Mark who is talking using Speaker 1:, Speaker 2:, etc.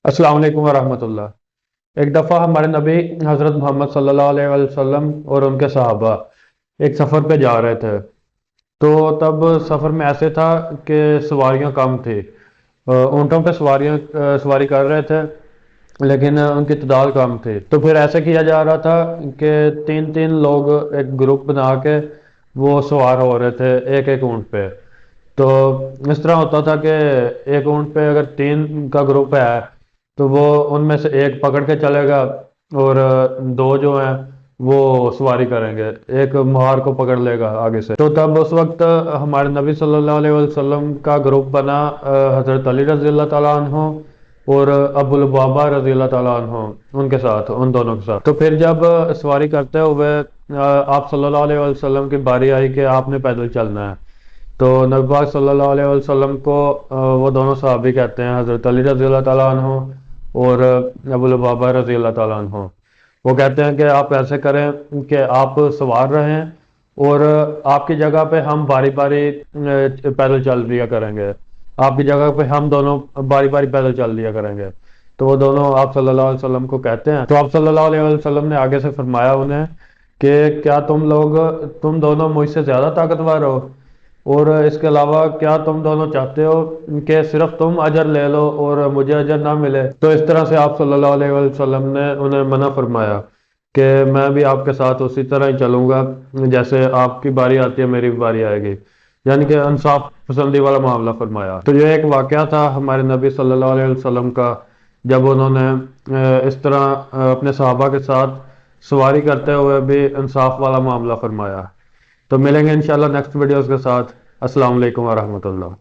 Speaker 1: अस्सलाम वालेकुम वरहमतुल्लाह। एक दफ़ा हमारे नबी हज़रत मोहम्मद सल्लल्लाहु अलैहि वसल्लम और उनके सहाबा एक सफ़र पे जा रहे थे। तो तब सफ़र में ऐसे था कि सवारियां कम थी। ऊँटों पे सवारी कर रहे थे, लेकिन उनकी तादाद कम थी। तो फिर ऐसे किया जा रहा था कि तीन तीन लोग एक ग्रुप बना के वो सवार हो रहे थे एक एक ऊँट पे। तो इस तरह होता था कि एक ऊँट पे अगर तीन का ग्रुप है तो वो उनमें से एक पकड़ के चलेगा, और दो जो हैं वो सवारी करेंगे, एक मुहार को पकड़ लेगा आगे से। तो तब उस वक्त हमारे नबी सल्लल्लाहु अलैहि वसल्लम का ग्रुप बना हज़रत अली रज़ी अल्लाह ताला अन्हो और अबू लुबाबा रज़ी अल्लाह ताला अन्हो, उनके साथ, उन दोनों के साथ। तो फिर जब सवारी करते हुए आप सल्लल्लाहु अलैहि वसल्लम की बारी आई कि आपने पैदल चलना है, तो नबी पाक सल्लल्लाहु अलैहि वसल्लम को वो दोनों सहाबी कहते हैं, हज़रत अली रज़ी अल्लाह ताला अन्हो और अबू लुबाबा रज़ी अल्लाह ताला अन्हो। वो कहते हैं कि आप ऐसे करें कि आप सवार रहें, और आपकी जगह पे हम बारी बारी पैदल चल लिया करेंगे, आपकी जगह पे हम दोनों बारी बारी पैदल चल लिया करेंगे। तो वो दोनों आप सल्लल्लाहु अलैहि वसल्लम को कहते हैं। तो आप सल्लल्लाहु अलैहि वसल्लम ने आगे से फरमाया उन्हें कि क्या तुम दोनों मुझसे ज़्यादा ताकतवर हो, और इसके अलावा क्या तुम दोनों चाहते हो कि सिर्फ तुम अजर ले लो और मुझे अजर ना मिले। तो इस तरह से आप सल्लल्लाहु अलैहि वसल्लम ने उन्हें मना फरमाया कि मैं भी आपके साथ उसी तरह ही चलूंगा, जैसे आपकी बारी आती है मेरी भी बारी आएगी, यानी कि इंसाफ पसंदी वाला मामला फरमाया। तो ये एक वाकया था हमारे नबी सल्लल्लाहु अलैहि वसल्लम का, जब उन्होंने इस तरह अपने सहाबा के साथ सवारी करते हुए भी इंसाफ वाला मामला फरमाया। तो मिलेंगे इंशाल्लाह नेक्स्ट वीडियोस के साथ। अस्सलाम वालेकुम वरहमतुल्लाह।